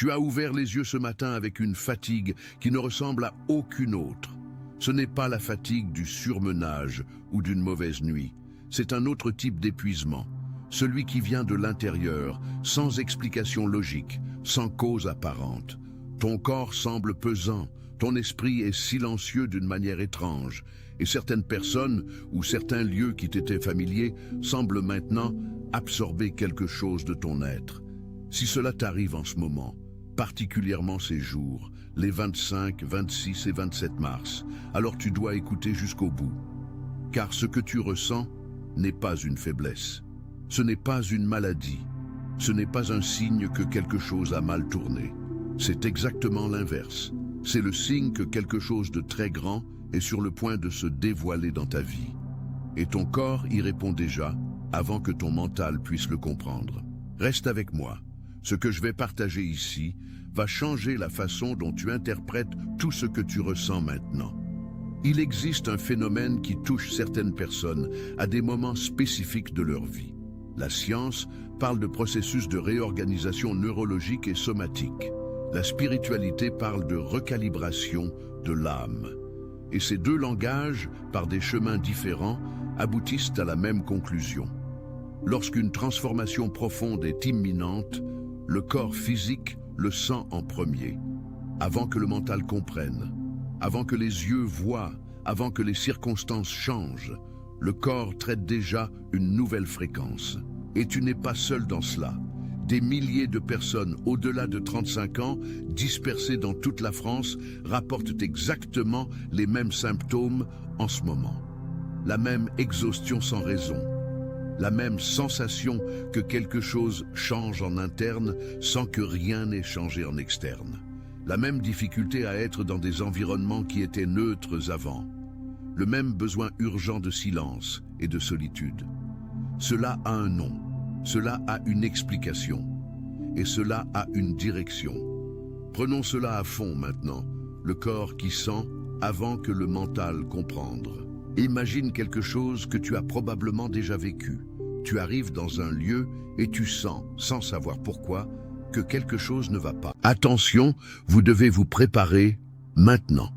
Tu as ouvert les yeux ce matin avec une fatigue qui ne ressemble à aucune autre. Ce n'est pas la fatigue du surmenage ou d'une mauvaise nuit. C'est un autre type d'épuisement, celui qui vient de l'intérieur, sans explication logique, sans cause apparente. Ton corps semble pesant, ton esprit est silencieux d'une manière étrange, et certaines personnes ou certains lieux qui t'étaient familiers semblent maintenant absorber quelque chose de ton être. Si cela t'arrive en ce moment, particulièrement ces jours, les 25, 26 et 27 mars, alors tu dois écouter jusqu'au bout. Car ce que tu ressens n'est pas une faiblesse, ce n'est pas une maladie, ce n'est pas un signe que quelque chose a mal tourné. C'est exactement l'inverse. C'est le signe que quelque chose de très grand est sur le point de se dévoiler dans ta vie. Et ton corps y répond déjà, avant que ton mental puisse le comprendre. Reste avec moi. Ce que je vais partager ici va changer la façon dont tu interprètes tout ce que tu ressens maintenant. Il existe un phénomène qui touche certaines personnes à des moments spécifiques de leur vie. La science parle de processus de réorganisation neurologique et somatique. La spiritualité parle de recalibration de l'âme. Et ces deux langages, par des chemins différents, aboutissent à la même conclusion. Lorsqu'une transformation profonde est imminente, le corps physique le sent en premier, avant que le mental comprenne, avant que les yeux voient, avant que les circonstances changent. Le corps traite déjà une nouvelle fréquence. Et tu n'es pas seul dans cela. Des milliers de personnes au-delà de 35 ans, dispersées dans toute la France, rapportent exactement les mêmes symptômes en ce moment. La même exhaustion sans raison, la même sensation que quelque chose change en interne sans que rien n'ait changé en externe. La même difficulté à être dans des environnements qui étaient neutres avant. Le même besoin urgent de silence et de solitude. Cela a un nom, cela a une explication, et cela a une direction. Prenons cela à fond maintenant, le corps qui sent avant que le mental comprendre. Imagine quelque chose que tu as probablement déjà vécu. Tu arrives dans un lieu et tu sens, sans savoir pourquoi, que quelque chose ne va pas. Attention, vous devez vous préparer maintenant.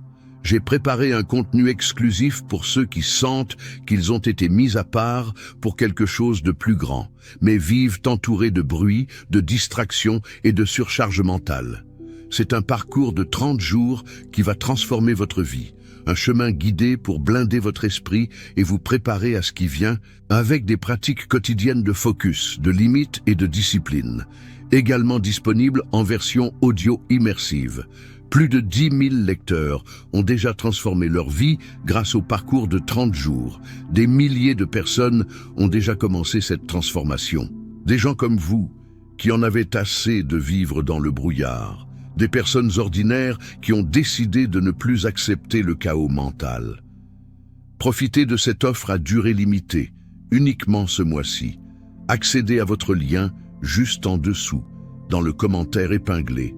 J'ai préparé un contenu exclusif pour ceux qui sentent qu'ils ont été mis à part pour quelque chose de plus grand, mais vivent entourés de bruit, de distractions et de surcharge mentale. C'est un parcours de 30 jours qui va transformer votre vie, un chemin guidé pour blinder votre esprit et vous préparer à ce qui vient, avec des pratiques quotidiennes de focus, de limites et de discipline, également disponibles en version audio immersive. Plus de 10 000 lecteurs ont déjà transformé leur vie grâce au parcours de 30 jours. Des milliers de personnes ont déjà commencé cette transformation. Des gens comme vous, qui en avaient assez de vivre dans le brouillard. Des personnes ordinaires qui ont décidé de ne plus accepter le chaos mental. Profitez de cette offre à durée limitée, uniquement ce mois-ci. Accédez à votre lien juste en dessous, dans le commentaire épinglé,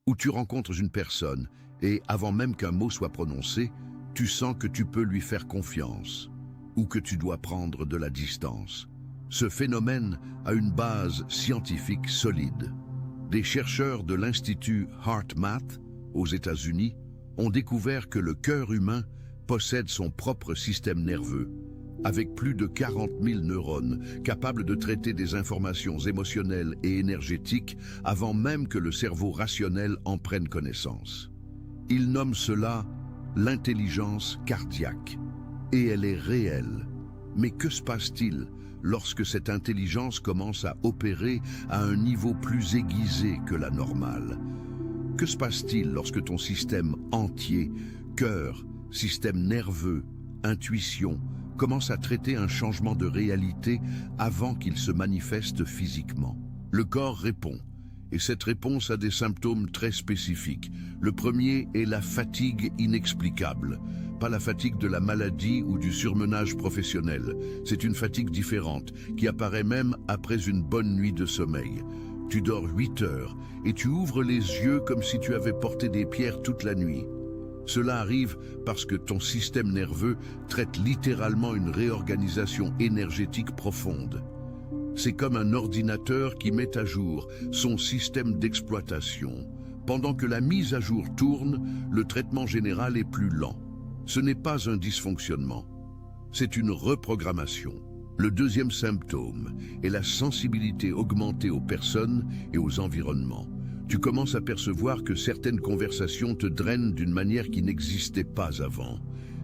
où tu rencontres une personne et, avant même qu'un mot soit prononcé, tu sens que tu peux lui faire confiance ou que tu dois prendre de la distance. Ce phénomène a une base scientifique solide. Des chercheurs de l'Institut HeartMath aux États-Unis ont découvert que le cœur humain possède son propre système nerveux, avec plus de 40 000 neurones capables de traiter des informations émotionnelles et énergétiques avant même que le cerveau rationnel en prenne connaissance. Ils nomment cela l'intelligence cardiaque, et elle est réelle. Mais que se passe-t-il lorsque cette intelligence commence à opérer à un niveau plus aiguisé que la normale? Que se passe-t-il lorsque ton système entier, cœur, système nerveux, intuition, commence à traiter un changement de réalité avant qu'il se manifeste physiquement? Le corps répond, et cette réponse a des symptômes très spécifiques. Le premier est la fatigue inexplicable, pas la fatigue de la maladie ou du surmenage professionnel. C'est une fatigue différente, qui apparaît même après une bonne nuit de sommeil. Tu dors 8 heures et tu ouvres les yeux comme si tu avais porté des pierres toute la nuit. Cela arrive parce que ton système nerveux traite littéralement une réorganisation énergétique profonde. C'est comme un ordinateur qui met à jour son système d'exploitation. Pendant que la mise à jour tourne, le traitement général est plus lent. Ce n'est pas un dysfonctionnement, c'est une reprogrammation. Le deuxième symptôme est la sensibilité augmentée aux personnes et aux environnements. Tu commences à percevoir que certaines conversations te drainent d'une manière qui n'existait pas avant.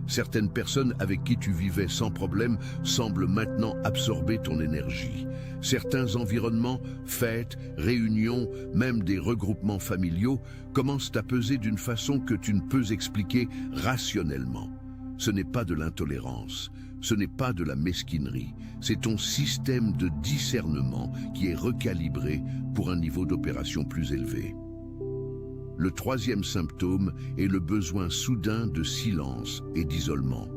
Certaines personnes avec qui tu vivais sans problème semblent maintenant absorber ton énergie. Certains environnements, fêtes, réunions, même des regroupements familiaux, commencent à peser d'une façon que tu ne peux expliquer rationnellement. Ce n'est pas de l'intolérance, ce n'est pas de la mesquinerie, c'est ton système de discernement qui est recalibré pour un niveau d'opération plus élevé. Le troisième symptôme est le besoin soudain de silence et d'isolement.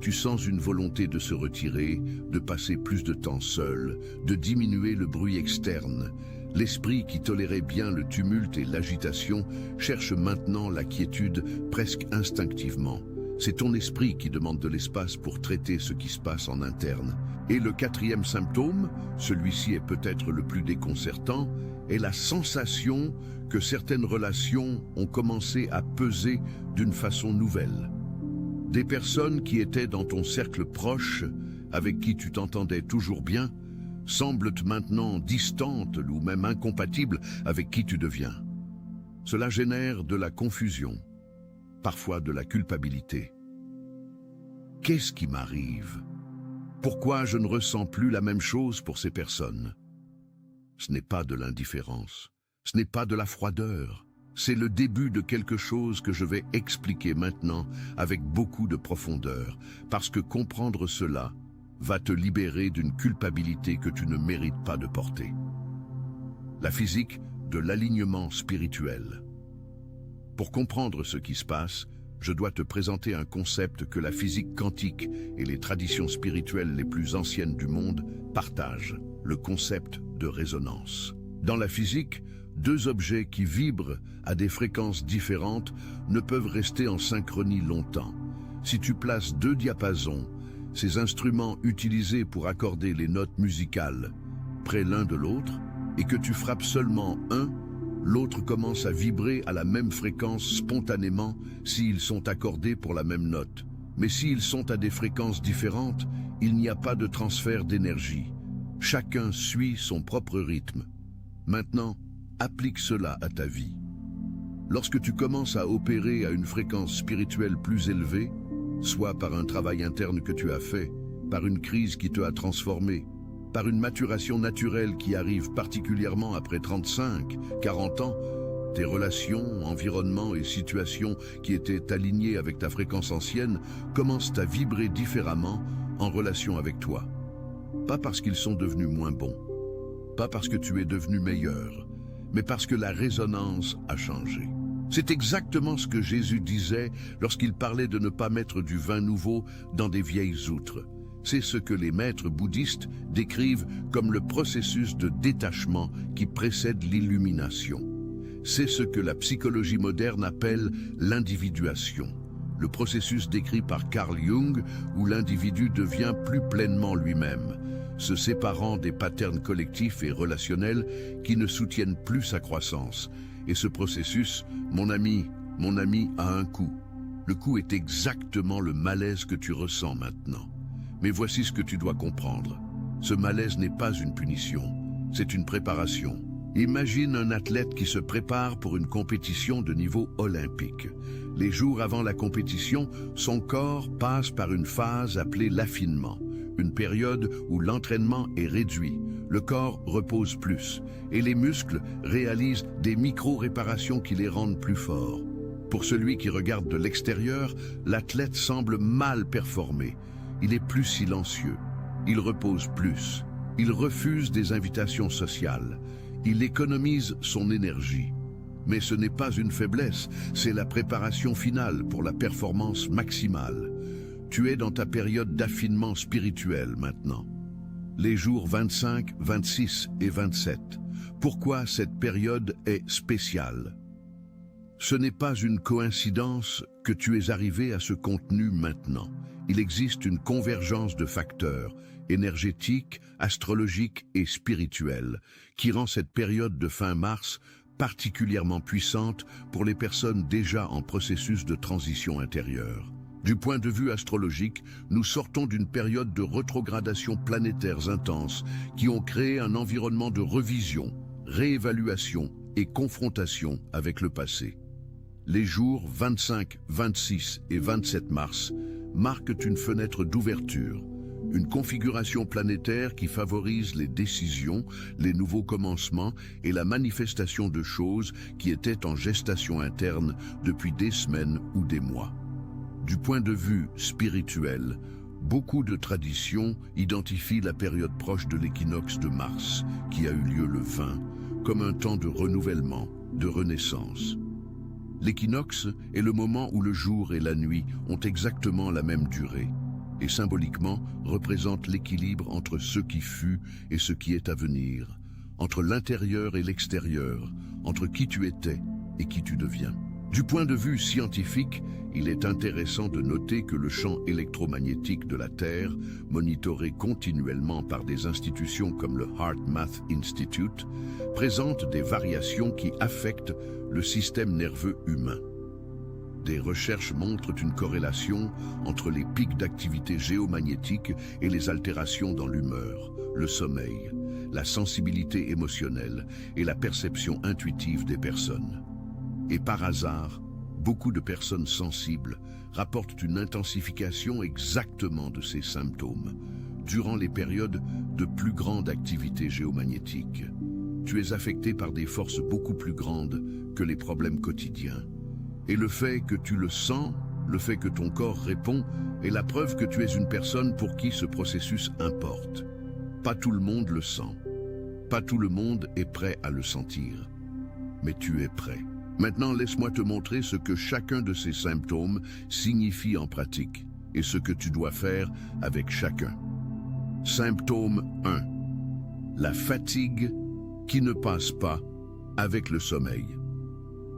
Tu sens une volonté de se retirer, de passer plus de temps seul, de diminuer le bruit externe. L'esprit qui tolérait bien le tumulte et l'agitation cherche maintenant la quiétude presque instinctivement. C'est ton esprit qui demande de l'espace pour traiter ce qui se passe en interne. Et le quatrième symptôme, celui-ci est peut-être le plus déconcertant, est la sensation que certaines relations ont commencé à peser d'une façon nouvelle. Des personnes qui étaient dans ton cercle proche, avec qui tu t'entendais toujours bien, semblent maintenant distantes ou même incompatibles avec qui tu deviens. Cela génère de la confusion, parfois de la culpabilité. Qu'est-ce qui m'arrive? Pourquoi je ne ressens plus la même chose pour ces personnes? Ce n'est pas de l'indifférence, ce n'est pas de la froideur, c'est le début de quelque chose que je vais expliquer maintenant avec beaucoup de profondeur, parce que comprendre cela va te libérer d'une culpabilité que tu ne mérites pas de porter. La physique de l'alignement spirituel. Pour comprendre ce qui se passe, je dois te présenter un concept que la physique quantique et les traditions spirituelles les plus anciennes du monde partagent, le concept de résonance. Dans la physique, deux objets qui vibrent à des fréquences différentes ne peuvent rester en synchronie longtemps. Si tu places deux diapasons, ces instruments utilisés pour accorder les notes musicales, près l'un de l'autre, et que tu frappes seulement un, l'autre commence à vibrer à la même fréquence spontanément s'ils sont accordés pour la même note. Mais s'ils sont à des fréquences différentes, il n'y a pas de transfert d'énergie. Chacun suit son propre rythme. Maintenant, applique cela à ta vie. Lorsque tu commences à opérer à une fréquence spirituelle plus élevée, soit par un travail interne que tu as fait, par une crise qui te a transformé, par une maturation naturelle qui arrive particulièrement après 35, 40 ans, tes relations, environnements et situations qui étaient alignés avec ta fréquence ancienne commencent à vibrer différemment en relation avec toi. Pas parce qu'ils sont devenus moins bons, pas parce que tu es devenu meilleur, mais parce que la résonance a changé. C'est exactement ce que Jésus disait lorsqu'il parlait de ne pas mettre du vin nouveau dans des vieilles outres. C'est ce que les maîtres bouddhistes décrivent comme le processus de détachement qui précède l'illumination. C'est ce que la psychologie moderne appelle l'individuation, le processus décrit par Carl Jung où l'individu devient plus pleinement lui-même, se séparant des patterns collectifs et relationnels qui ne soutiennent plus sa croissance. Et ce processus, mon ami, a un coût. Le coût est exactement le malaise que tu ressens maintenant. Mais voici ce que tu dois comprendre. Ce malaise n'est pas une punition, c'est une préparation. Imagine un athlète qui se prépare pour une compétition de niveau olympique. Les jours avant la compétition, son corps passe par une phase appelée l'affinement, une période où l'entraînement est réduit, le corps repose plus, et les muscles réalisent des micro-réparations qui les rendent plus forts. Pour celui qui regarde de l'extérieur, l'athlète semble mal performer. Il est plus silencieux, il repose plus, il refuse des invitations sociales, il économise son énergie. Mais ce n'est pas une faiblesse, c'est la préparation finale pour la performance maximale. Tu es dans ta période d'affinement spirituel maintenant. Les jours 25, 26 et 27. Pourquoi cette période est spéciale? Ce n'est pas une coïncidence que tu es arrivé à ce contenu maintenant. Il existe une convergence de facteurs énergétiques, astrologiques et spirituels qui rend cette période de fin mars particulièrement puissante pour les personnes déjà en processus de transition intérieure. Du point de vue astrologique, nous sortons d'une période de rétrogradation planétaires intenses qui ont créé un environnement de revision, réévaluation et confrontation avec le passé. Les jours 25, 26 et 27 mars marquent une fenêtre d'ouverture, une configuration planétaire qui favorise les décisions, les nouveaux commencements et la manifestation de choses qui étaient en gestation interne depuis des semaines ou des mois. Du point de vue spirituel, beaucoup de traditions identifient la période proche de l'équinoxe de Mars, qui a eu lieu le 20, comme un temps de renouvellement, de renaissance. L'équinoxe est le moment où le jour et la nuit ont exactement la même durée, et symboliquement représente l'équilibre entre ce qui fut et ce qui est à venir, entre l'intérieur et l'extérieur, entre qui tu étais et qui tu deviens. Du point de vue scientifique, il est intéressant de noter que le champ électromagnétique de la Terre, monitoré continuellement par des institutions comme le HeartMath Institute, présente des variations qui affectent le système nerveux humain. Des recherches montrent une corrélation entre les pics d'activité géomagnétique et les altérations dans l'humeur, le sommeil, la sensibilité émotionnelle et la perception intuitive des personnes. Et par hasard, beaucoup de personnes sensibles rapportent une intensification exactement de ces symptômes durant les périodes de plus grande activité géomagnétique. Tu es affecté par des forces beaucoup plus grandes que les problèmes quotidiens. Et le fait que tu le sens, le fait que ton corps répond, est la preuve que tu es une personne pour qui ce processus importe. Pas tout le monde le sent. Pas tout le monde est prêt à le sentir. Mais tu es prêt. Maintenant, laisse-moi te montrer ce que chacun de ces symptômes signifie en pratique et ce que tu dois faire avec chacun. Symptôme 1. La fatigue qui ne passe pas avec le sommeil.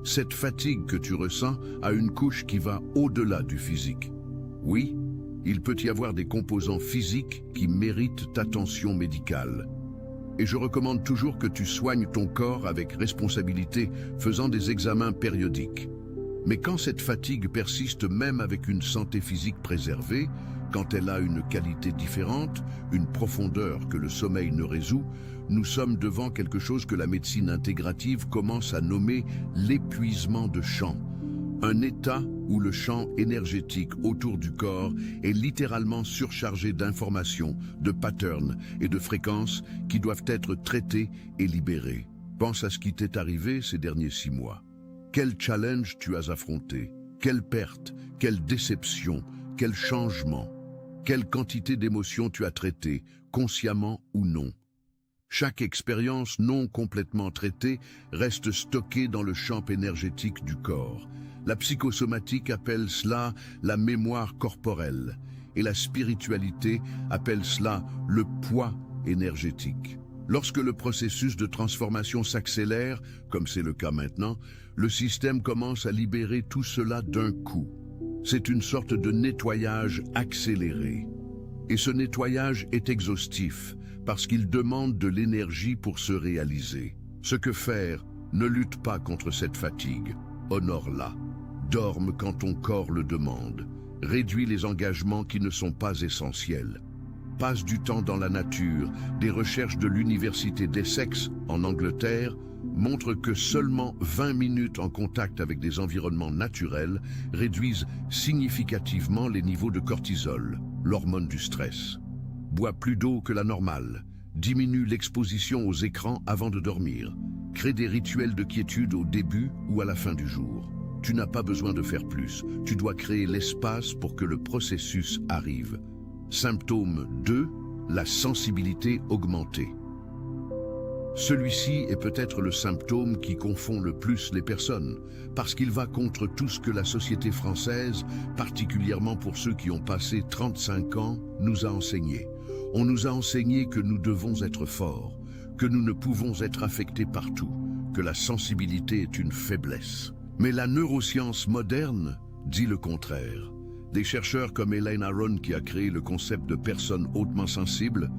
Cette fatigue que tu ressens a une couche qui va au-delà du physique. Oui, il peut y avoir des composants physiques qui méritent attention médicale. Et je recommande toujours que tu soignes ton corps avec responsabilité, faisant des examens périodiques. Mais quand cette fatigue persiste même avec une santé physique préservée, quand elle a une qualité différente, une profondeur que le sommeil ne résout, nous sommes devant quelque chose que la médecine intégrative commence à nommer l'épuisement de champ. Un état où le champ énergétique autour du corps est littéralement surchargé d'informations, de patterns et de fréquences qui doivent être traitées et libérées. Pense à ce qui t'est arrivé ces derniers 6 mois. Quel challenge tu as affronté? Quelle perte? Quelle déception? Quel changement? Quelle quantité d'émotions tu as traitées, consciemment ou non? Chaque expérience non complètement traitée reste stockée dans le champ énergétique du corps. La psychosomatique appelle cela la mémoire corporelle et la spiritualité appelle cela le poids énergétique. Lorsque le processus de transformation s'accélère, comme c'est le cas maintenant, le système commence à libérer tout cela d'un coup. C'est une sorte de nettoyage accéléré. Et ce nettoyage est exhaustif parce qu'il demande de l'énergie pour se réaliser. Ce que faire? Ne lutte pas contre cette fatigue. Honore-la. Dorme quand ton corps le demande. Réduis les engagements qui ne sont pas essentiels. Passe du temps dans la nature. Des recherches de l'université d'Essex, en Angleterre, montrent que seulement 20 minutes en contact avec des environnements naturels réduisent significativement les niveaux de cortisol, l'hormone du stress. Bois plus d'eau que la normale. Diminue l'exposition aux écrans avant de dormir. Crée des rituels de quiétude au début ou à la fin du jour. Tu n'as pas besoin de faire plus. Tu dois créer l'espace pour que le processus arrive. Symptôme 2, la sensibilité augmentée. Celui-ci est peut-être le symptôme qui confond le plus les personnes, parce qu'il va contre tout ce que la société française, particulièrement pour ceux qui ont passé 35 ans, nous a enseigné. On nous a enseigné que nous devons être forts, que nous ne pouvons être affectés partout, que la sensibilité est une faiblesse. Mais la neuroscience moderne dit le contraire. Des chercheurs comme Elaine Aron, qui a créé le concept de personnes hautement sensibles,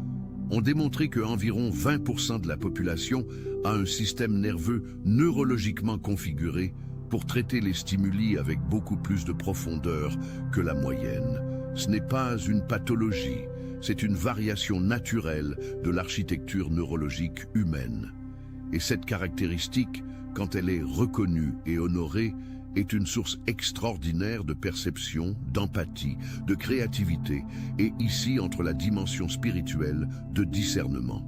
ont démontré que environ 20% de la population a un système nerveux neurologiquement configuré pour traiter les stimuli avec beaucoup plus de profondeur que la moyenne. Ce n'est pas une pathologie, c'est une variation naturelle de l'architecture neurologique humaine. Et cette caractéristique, quand elle est reconnue et honorée, est une source extraordinaire de perception, d'empathie, de créativité et ici entre la dimension spirituelle de discernement.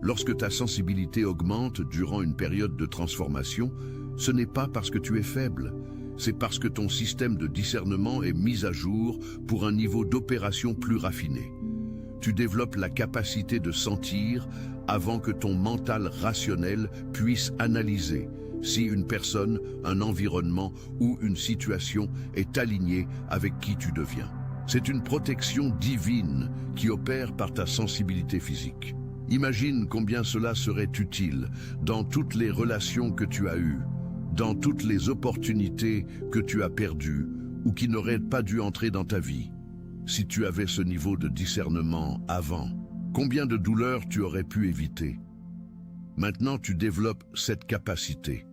Lorsque ta sensibilité augmente durant une période de transformation, ce n'est pas parce que tu es faible, c'est parce que ton système de discernement est mis à jour pour un niveau d'opération plus raffiné. Tu développes la capacité de sentir avant que ton mental rationnel puisse analyser si une personne, un environnement ou une situation est alignée avec qui tu deviens. C'est une protection divine qui opère par ta sensibilité physique. Imagine combien cela serait utile dans toutes les relations que tu as eues, dans toutes les opportunités que tu as perdues ou qui n'auraient pas dû entrer dans ta vie. Si tu avais ce niveau de discernement avant, combien de douleurs tu aurais pu éviter? Maintenant, tu développes cette capacité.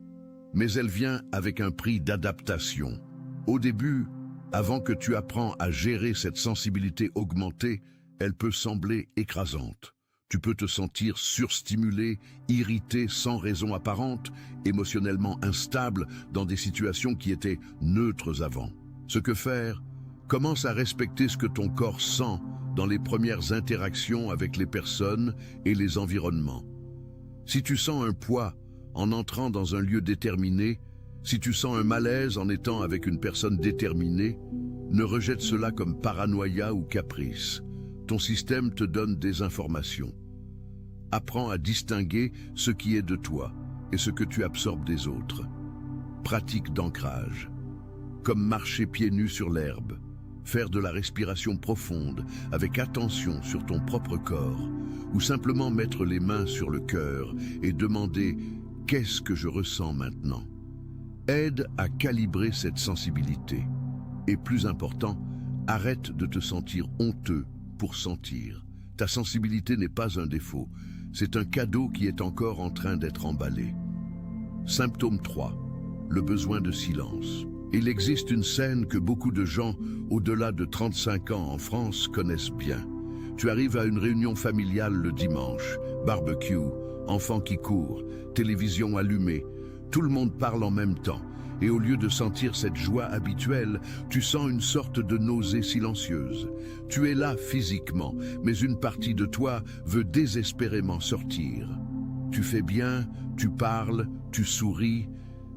Mais elle vient avec un prix d'adaptation. Au début, avant que tu apprends à gérer cette sensibilité augmentée, elle peut sembler écrasante. Tu peux te sentir surstimulé, irrité sans raison apparente, émotionnellement instable dans des situations qui étaient neutres avant. Ce que faire? Commence à respecter ce que ton corps sent dans les premières interactions avec les personnes et les environnements. Si tu sens un poids en entrant dans un lieu déterminé, si tu sens un malaise en étant avec une personne déterminée, ne rejette cela comme paranoïa ou caprice. Ton système te donne des informations. Apprends à distinguer ce qui est de toi et ce que tu absorbes des autres. Pratique d'ancrage. Comme marcher pieds nus sur l'herbe, faire de la respiration profonde avec attention sur ton propre corps, ou simplement mettre les mains sur le cœur et demander « Qu'est-ce que je ressens maintenant ?» Aide à calibrer cette sensibilité. Et plus important, arrête de te sentir honteux pour sentir. Ta sensibilité n'est pas un défaut, c'est un cadeau qui est encore en train d'être emballé. Symptôme 3. Le besoin de silence. Il existe une scène que beaucoup de gens, au-delà de 35 ans en France, connaissent bien. Tu arrives à une réunion familiale le dimanche, barbecue, enfants qui courent, télévision allumée. Tout le monde parle en même temps, et au lieu de sentir cette joie habituelle, tu sens une sorte de nausée silencieuse. Tu es là physiquement, mais une partie de toi veut désespérément sortir. Tu fais bien, tu parles, tu souris,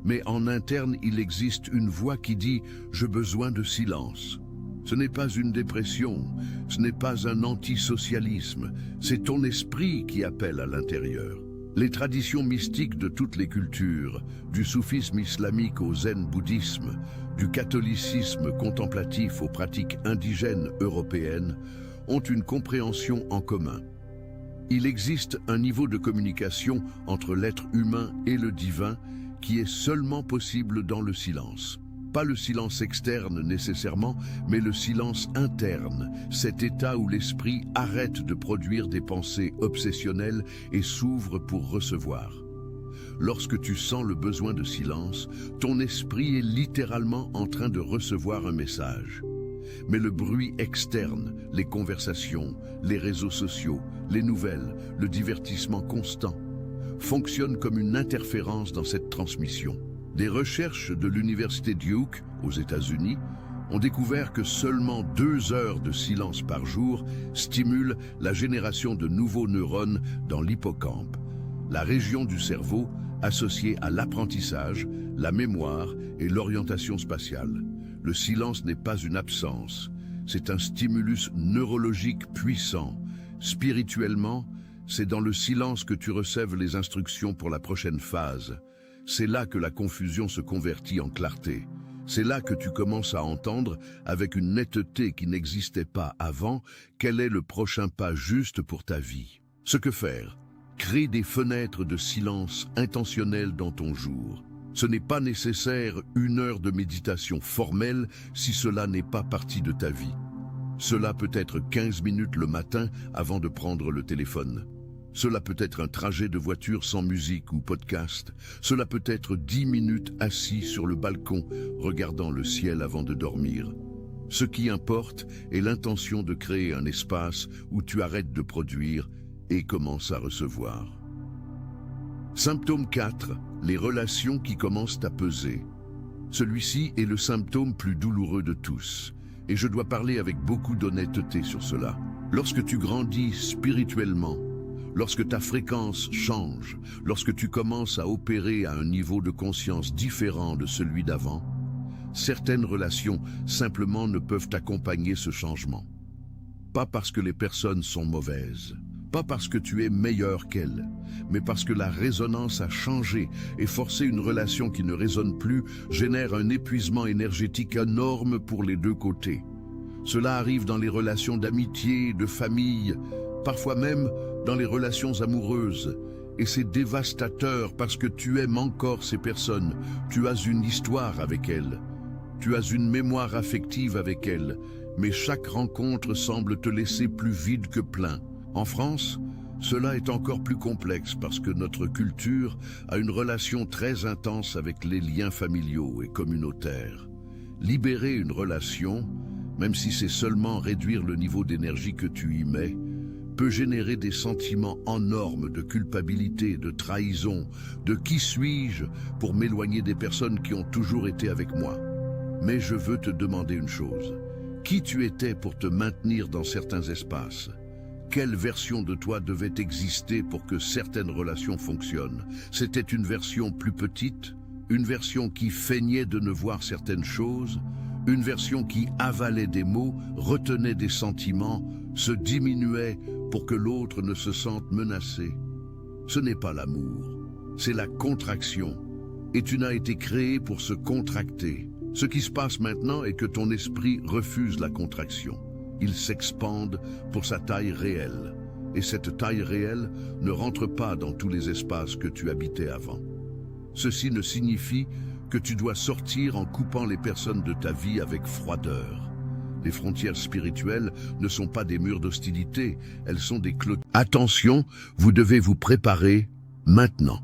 mais en interne il existe une voix qui dit « j'ai besoin de silence ». Ce n'est pas une dépression, ce n'est pas un antisocialisme, c'est ton esprit qui appelle à l'intérieur. Les traditions mystiques de toutes les cultures, du soufisme islamique au zen bouddhisme, du catholicisme contemplatif aux pratiques indigènes européennes, ont une compréhension en commun. Il existe un niveau de communication entre l'être humain et le divin qui est seulement possible dans le silence. Pas le silence externe nécessairement, mais le silence interne, cet état où l'esprit arrête de produire des pensées obsessionnelles et s'ouvre pour recevoir. Lorsque tu sens le besoin de silence, ton esprit est littéralement en train de recevoir un message. Mais le bruit externe, les conversations, les réseaux sociaux, les nouvelles, le divertissement constant, fonctionnent comme une interférence dans cette transmission. Des recherches de l'université Duke, aux États-Unis, ont découvert que seulement 2 heures de silence par jour stimulent la génération de nouveaux neurones dans l'hippocampe, la région du cerveau associée à l'apprentissage, la mémoire et l'orientation spatiale. Le silence n'est pas une absence, c'est un stimulus neurologique puissant. Spirituellement, c'est dans le silence que tu recèves les instructions pour la prochaine phase. C'est là que la confusion se convertit en clarté. C'est là que tu commences à entendre, avec une netteté qui n'existait pas avant, quel est le prochain pas juste pour ta vie. Ce que faire? Crée des fenêtres de silence intentionnelles dans ton jour. Ce n'est pas nécessaire 1 heure de méditation formelle si cela n'est pas partie de ta vie. Cela peut être 15 minutes le matin avant de prendre le téléphone. Cela peut être un trajet de voiture sans musique ou podcast. Cela peut être 10 minutes assis sur le balcon, regardant le ciel avant de dormir. Ce qui importe est l'intention de créer un espace où tu arrêtes de produire et commences à recevoir. Symptôme 4. Les relations qui commencent à peser. Celui-ci est le symptôme plus douloureux de tous, et je dois parler avec beaucoup d'honnêteté sur cela. Lorsque tu grandis spirituellement, lorsque ta fréquence change, lorsque tu commences à opérer à un niveau de conscience différent de celui d'avant, certaines relations simplement ne peuvent accompagner ce changement. Pas parce que les personnes sont mauvaises, pas parce que tu es meilleur qu'elles, mais parce que la résonance a changé et forcer une relation qui ne résonne plus génère un épuisement énergétique énorme pour les deux côtés. Cela arrive dans les relations d'amitié, de famille, parfois même dans les relations amoureuses. Et c'est dévastateur parce que tu aimes encore ces personnes, tu as une histoire avec elles, tu as une mémoire affective avec elles, mais chaque rencontre semble te laisser plus vide que plein. En France, cela est encore plus complexe parce que notre culture a une relation très intense avec les liens familiaux et communautaires. Libérer une relation, même si c'est seulement réduire le niveau d'énergie que tu y mets, peut générer des sentiments énormes de culpabilité, de trahison, de qui suis-je pour m'éloigner des personnes qui ont toujours été avec moi. Mais je veux te demander une chose. Qui tu étais pour te maintenir dans certains espaces? Quelle version de toi devait exister pour que certaines relations fonctionnent? C'était une version plus petite? Une version qui feignait de ne voir certaines choses? Une version qui avalait des mots, retenait des sentiments, se diminuait pour que l'autre ne se sente menacé? Ce n'est pas l'amour, c'est la contraction. Et tu n'as été créé pour se contracter. Ce qui se passe maintenant est que ton esprit refuse la contraction. Il s'expande pour sa taille réelle. Et cette taille réelle ne rentre pas dans tous les espaces que tu habitais avant. Ceci ne signifie que tu dois sortir en coupant les personnes de ta vie avec froideur. Les frontières spirituelles ne sont pas des murs d'hostilité, elles sont des clôtures. Attention, vous devez vous préparer maintenant.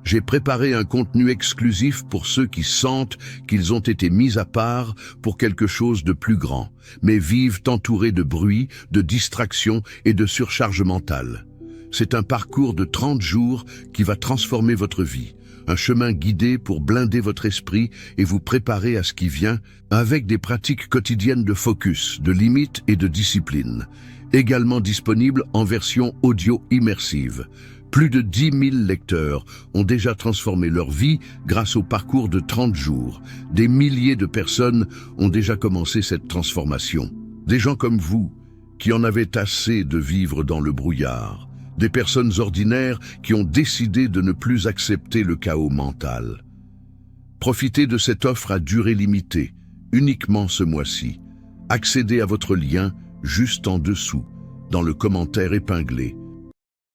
J'ai préparé un contenu exclusif pour ceux qui sentent qu'ils ont été mis à part pour quelque chose de plus grand, mais vivent entourés de bruit, de distractions et de surcharge mentale. C'est un parcours de 30 jours qui va transformer votre vie, un chemin guidé pour blinder votre esprit et vous préparer à ce qui vient, avec des pratiques quotidiennes de focus, de limites et de discipline, également disponible en version audio immersive. Plus de 10 000 lecteurs ont déjà transformé leur vie grâce au parcours de 30 jours. Des milliers de personnes ont déjà commencé cette transformation. Des gens comme vous, qui en avaient assez de vivre dans le brouillard. Des personnes ordinaires qui ont décidé de ne plus accepter le chaos mental. Profitez de cette offre à durée limitée, uniquement ce mois-ci. Accédez à votre lien juste en dessous, dans le commentaire épinglé.